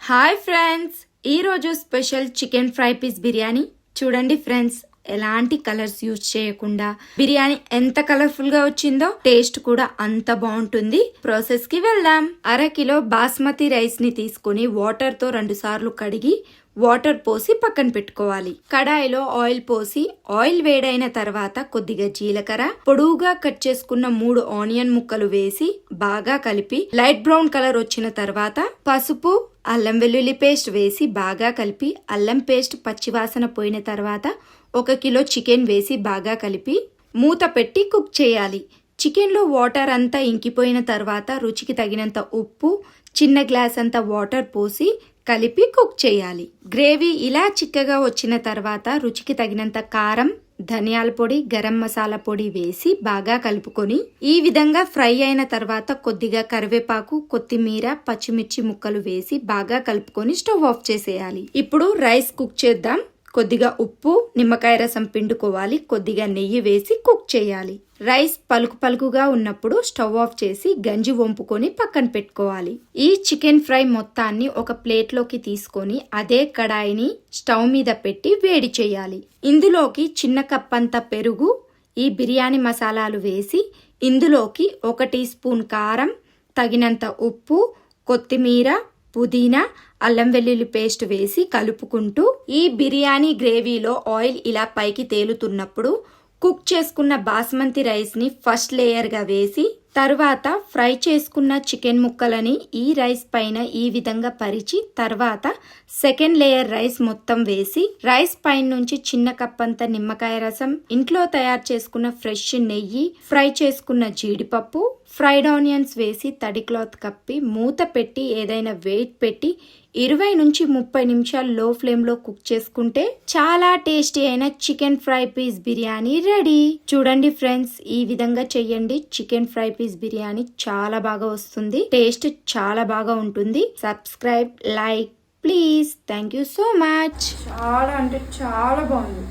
Hi friends, ఈరోజు special chicken fry piece biryani చూడండి friends. ఎలాంటి కలర్స్ యూజ్ చేయకుండా బిర్యానీ ఎంత కలర్ఫుల్ గా వచ్చిందో టేస్ట్ కూడా అంత బాగుంటుంది. ప్రాసెస్ కి వెళ్దాం. 1/2 కిలో బాస్మతి రైస్ ని తీసుకుని వాటర్ తో 2 సార్లు కడిగి వాటర్ పోసి పక్కన పెట్టుకోవాలి. కడాయిలో ఆయిల్ పోసి ఆయిల్ వేడైన తర్వాత కొద్దిగా జీలకర్ర, పొడువుగా కట్ చేసుకున్న 3 ఆనియన్ ముక్కలు వేసి బాగా కలిపి లైట్ బ్రౌన్ కలర్ వచ్చిన తర్వాత పసుపు, అల్లం వెల్లుల్లి పేస్ట్ వేసి బాగా కలిపి అల్లం పేస్ట్ పచ్చివాసన పోయిన తర్వాత 1 కిలో చికెన్ వేసి బాగా కలిపి మూత పెట్టి కుక్ చేయాలి. చికెన్లో వాటర్ అంతా ఇంకిపోయిన తర్వాత రుచికి తగినంత ఉప్పు, చిన్న గ్లాస్ అంతా వాటర్ పోసి కలిపి కుక్ చేయాలి. గ్రేవీ ఇలా చిక్కగా వచ్చిన తర్వాత రుచికి తగినంత కారం, ధనియాల పొడి, గరం మసాలా పొడి వేసి బాగా కలుపుకొని ఈ విధంగా ఫ్రై అయిన తర్వాత కొద్దిగా కరివేపాకు, కొత్తిమీర, పచ్చిమిర్చి ముక్కలు వేసి బాగా కలుపుకొని స్టవ్ ఆఫ్ చేసేయాలి. ఇప్పుడు రైస్ కుక్ చేద్దాం. కొద్దిగా ఉప్పు, నిమ్మకాయ రసం పిండుకోవాలి. కొద్దిగా నెయ్యి వేసి కుక్ చేయాలి. రైస్ పలుకు పలుకుగా ఉన్నప్పుడు స్టవ్ ఆఫ్ చేసి గంజి వంపుకొని పక్కన పెట్టుకోవాలి. ఈ చికెన్ ఫ్రై మొత్తాన్ని ఒక ప్లేట్లోకి తీసుకొని అదే కడాయిని స్టవ్ మీద పెట్టి వేడి చేయాలి. ఇందులోకి చిన్న కప్పంత పెరుగు, ఈ బిర్యానీ మసాలాలు వేసి ఇందులోకి 1 టీ స్పూన్ కారం, తగినంత ఉప్పు, కొత్తిమీర, పుదీనా, అల్లం వెల్లుల్లి పేస్ట్ వేసి కలుపుకుంటూ ఈ బిర్యానీ గ్రేవీలో ఆయిల్ ఇలా పైకి తేలుతున్నప్పుడు కుక్ చేసుకున్న బాస్మతి రైస్ ని ఫస్ట్ లేయర్ గా వేసి తర్వాత ఫ్రై చేసుకున్న చికెన్ ముక్కలని ఈ రైస్ పైన ఈ విధంగా పరిచి తర్వాత సెకండ్ లేయర్ రైస్ మొత్తం వేసి రైస్ పైన నుంచి చిన్న కప్పంత నిమ్మకాయ రసం, ఇంట్లో తయారు చేసుకున్న ఫ్రెష్ నెయ్యి, ఫ్రై చేసుకున్న జీడిపప్పు, ఫ్రైడ్ ఆనియన్స్ వేసి తడి క్లాత్ కప్పి మూత పెట్టి ఏదైనా వెయిట్ పెట్టి 20 నుంచి 30 నిమిషాలు లో ఫ్లేమ్ లో కుక్ చేసుకుంటే చాలా టేస్టీ అయిన chicken fry piece biryani ready. చూడండి ఫ్రెండ్స్, ఈ విధంగా చెయ్యండి. చికెన్ ఫ్రై పీస్ బిర్యానీ చాలా బాగా వస్తుంది. టేస్ట్ చాలా బాగా ఉంటుంది. Subscribe, like please. Thank you so much. చాలా అంటే చాలా బాగుంది.